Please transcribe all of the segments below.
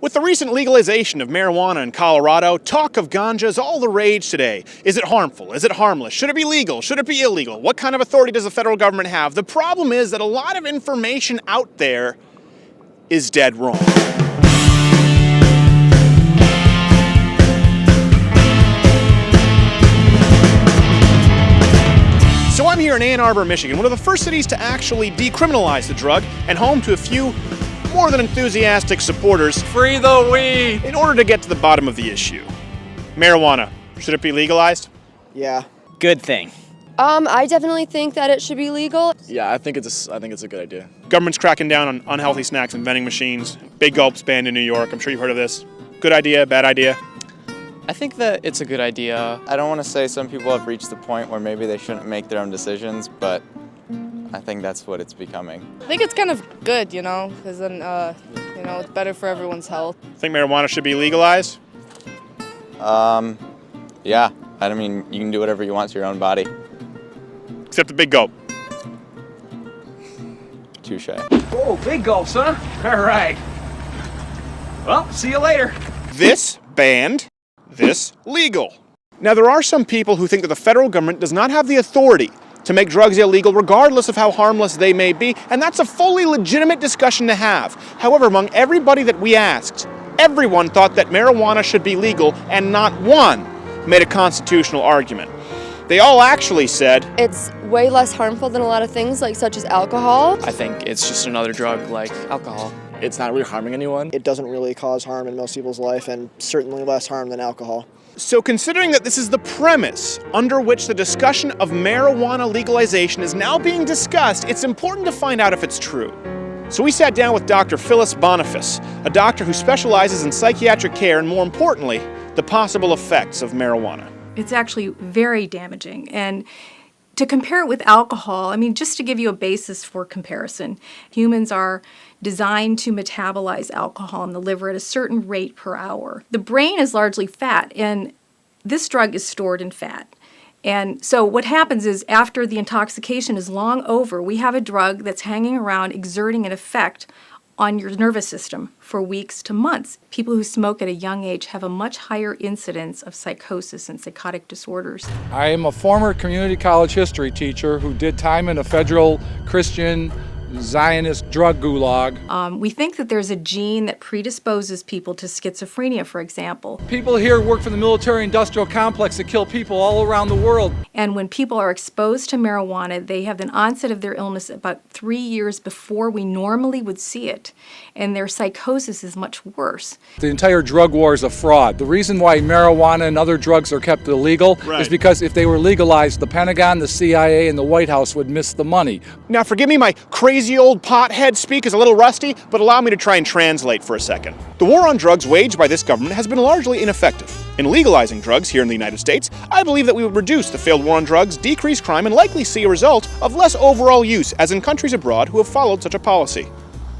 With the recent legalization of marijuana in Colorado, talk of ganja is all the rage today. Is it harmful? Is it harmless? Should it be legal? Should it be illegal? What kind of authority does the federal government have? The problem is that a lot of information out there is dead wrong. So I'm here in Ann Arbor, Michigan, one of the first cities to actually decriminalize the drug and home to a few more than enthusiastic supporters. Free the weed! In order to get to the bottom of the issue. Marijuana, should it be legalized? Yeah. Good thing. I definitely think that it should be legal. Yeah, I think it's a good idea. Government's cracking down on unhealthy snacks and vending machines. Big gulps banned in New York. I'm sure you've heard of this. Good idea, bad idea? I think that it's a good idea. I don't want to say some people have reached the point where maybe they shouldn't make their own decisions, but I think that's what it's becoming. I think it's kind of good, because then, it's better for everyone's health. Think marijuana should be legalized? Yeah. I mean, you can do whatever you want to your own body. Except the big gulp. Touche. Oh, big gulps, huh? All right. Well, see you later. This banned, this legal. Now, there are some people who think that the federal government does not have the authority to make drugs illegal regardless of how harmless they may be, and that's a fully legitimate discussion to have. However, among everybody that we asked, everyone thought that marijuana should be legal, and not one made a constitutional argument. They all actually said It's way less harmful than a lot of things, such as alcohol. I think it's just another drug like alcohol. It's not really harming anyone. It doesn't really cause harm in most people's life, and certainly less harm than alcohol. So considering that this is the premise under which the discussion of marijuana legalization is now being discussed, it's important to find out if it's true. So we sat down with Dr. Phyllis Boniface, a doctor who specializes in psychiatric care and, more importantly, the possible effects of marijuana. It's actually very damaging. And to compare it with alcohol, just to give you a basis for comparison, humans are designed to metabolize alcohol in the liver at a certain rate per hour. The brain is largely fat, and this drug is stored in fat. And so what happens is after the intoxication is long over, we have a drug that's hanging around exerting an effect on your nervous system for weeks to months. People who smoke at a young age have a much higher incidence of psychosis and psychotic disorders. I am a former community college history teacher who did time in a federal Christian Zionist drug gulag. We think that there's a gene that predisposes people to schizophrenia, for example. People here work for the military-industrial complex that kill people all around the world. And when people are exposed to marijuana, they have an onset of their illness about 3 years before we normally would see it. And their psychosis is much worse. The entire drug war is a fraud. The reason why marijuana and other drugs are kept illegal is because if they were legalized, the Pentagon, the CIA, and the White House would miss the money. Now, forgive me, my crazy old pothead speak is a little rusty, but allow me to try and translate for a second. The war on drugs waged by this government has been largely ineffective. In legalizing drugs here in the United States, I believe that we would reduce the failed war on drugs, decrease crime, and likely see a result of less overall use, as in countries abroad who have followed such a policy.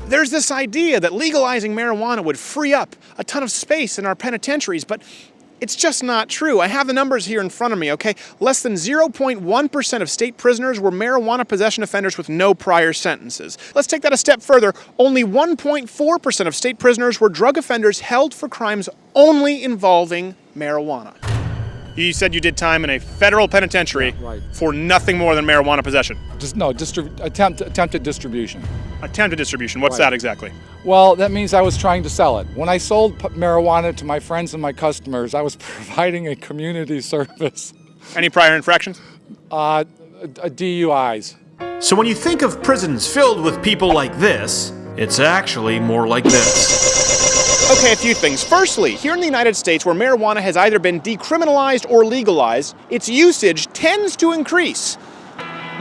There's this idea that legalizing marijuana would free up a ton of space in our penitentiaries, but it's just not true. I have the numbers here in front of me, okay? Less than 0.1% of state prisoners were marijuana possession offenders with no prior sentences. Let's take that a step further. Only 1.4% of state prisoners were drug offenders held for crimes only involving marijuana. You said you did time in a federal penitentiary for nothing more than marijuana possession. Attempted distribution. Attempted distribution. What's that exactly? Well, that means I was trying to sell it. When I sold marijuana to my friends and my customers, I was providing a community service. Any prior infractions? DUIs. So when you think of prisons filled with people like this, it's actually more like this. Okay, a few things. Firstly, here in the United States, where marijuana has either been decriminalized or legalized, its usage tends to increase,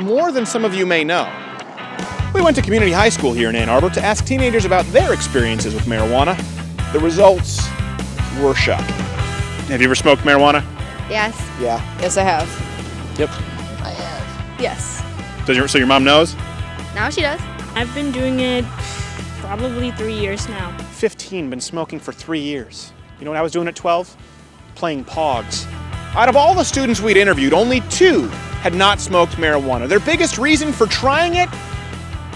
more than some of you may know. We went to community high school here in Ann Arbor to ask teenagers about their experiences with marijuana. The results were shocking. Have you ever smoked marijuana? Yes. Yeah. Yes, I have. Yep. I have. Yes. So your mom knows? Now she does. I've been doing it probably 3 years now. 15, been smoking for 3 years. You know what I was doing at 12? Playing Pogs. Out of all the students we'd interviewed, only 2 had not smoked marijuana. Their biggest reason for trying it?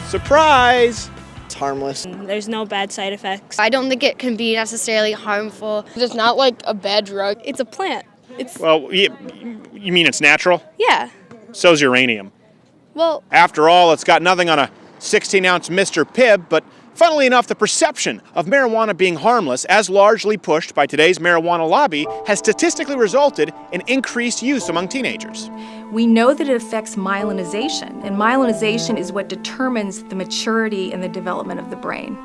Surprise! It's harmless. There's no bad side effects. I don't think it can be necessarily harmful. It's not like a bad drug. It's a plant. It's Well, you mean it's natural? yeah. So's uranium. Well, After all, it's got nothing on a 16-ounce Mr. Pibb, but funnily enough, the perception of marijuana being harmless, as largely pushed by today's marijuana lobby, has statistically resulted in increased use among teenagers. We know that it affects myelinization, and myelinization is what determines the maturity and the development of the brain.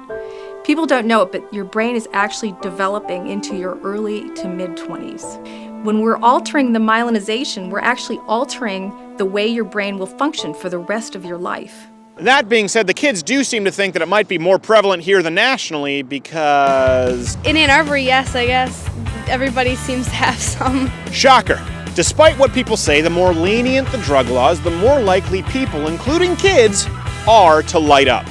People don't know it, but your brain is actually developing into your early to mid-20s. When we're altering the myelinization, we're actually altering the way your brain will function for the rest of your life. That being said, the kids do seem to think that it might be more prevalent here than nationally because... In Ann Arbor, yes, I guess. Everybody seems to have some. Shocker. Despite what people say, the more lenient the drug laws, the more likely people, including kids, are to light up.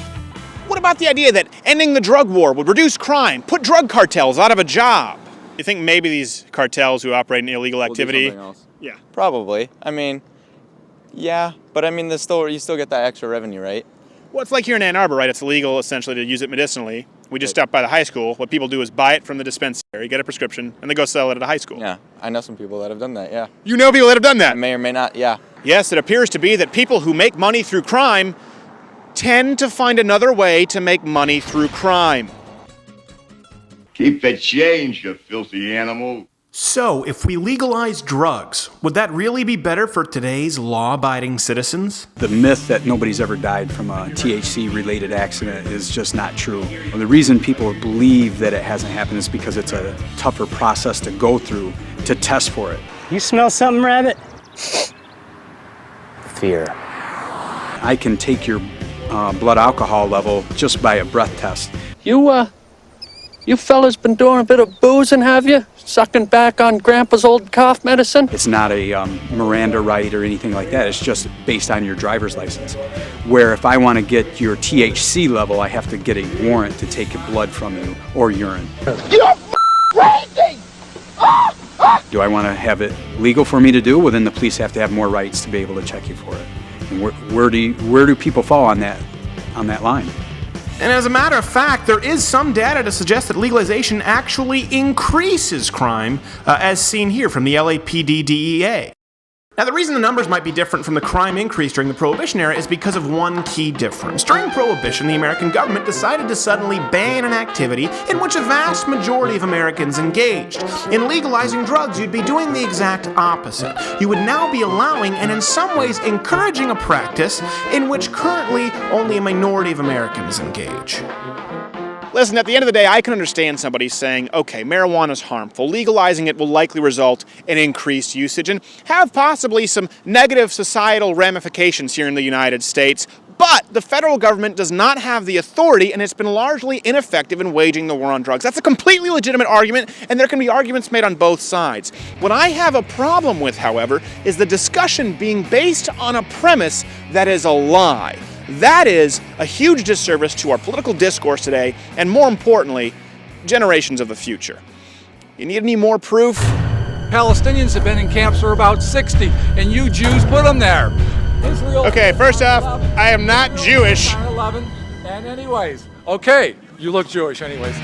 What about the idea that ending the drug war would reduce crime, put drug cartels out of a job? You think maybe these cartels who operate in illegal activity... something else. Yeah. Probably. I mean, yeah, but I mean, you still get that extra revenue, right? Well, it's like here in Ann Arbor, right? It's illegal, essentially, to use it medicinally. We just stopped by the high school. What people do is buy it from the dispensary, get a prescription, and they go sell it at a high school. Yeah, I know some people that have done that, yeah. You know people that have done that? May or may not, yeah. Yes, it appears to be that people who make money through crime tend to find another way to make money through crime. Keep the change, you filthy animal. So, if we legalize drugs, would that really be better for today's law-abiding citizens? The myth that nobody's ever died from a THC-related accident is just not true. And the reason people believe that it hasn't happened is because it's a tougher process to go through to test for it. You smell something, Rabbit? Fear. I can take your blood alcohol level just by a breath test. You fellas been doing a bit of boozing, have you? Sucking back on Grandpa's old cough medicine? It's not a Miranda right or anything like that. It's just based on your driver's license. Where if I want to get your THC level, I have to get a warrant to take blood from you or urine. You're crazy! Do I want to have it legal for me to do? Well, then the police have to have more rights to be able to check you for it. And where do people fall on that line? And as a matter of fact, there is some data to suggest that legalization actually increases crime, as seen here from the LAPD DEA. Now, the reason the numbers might be different from the crime increase during the Prohibition era is because of one key difference. During Prohibition, the American government decided to suddenly ban an activity in which a vast majority of Americans engaged. In legalizing drugs, you'd be doing the exact opposite. You would now be allowing and in some ways encouraging a practice in which currently only a minority of Americans engage. Listen, at the end of the day, I can understand somebody saying, okay, marijuana is harmful. Legalizing it will likely result in increased usage and have possibly some negative societal ramifications here in the United States. But the federal government does not have the authority, and it's been largely ineffective in waging the war on drugs. That's a completely legitimate argument, and there can be arguments made on both sides. What I have a problem with, however, is the discussion being based on a premise that is a lie. That is a huge disservice to our political discourse today, and more importantly, generations of the future. You need any more proof? Palestinians have been in camps for about 60, and you Jews put them there. Israel. Okay, first off, I am not Jewish. 9/11, and anyways, okay, you look Jewish anyways.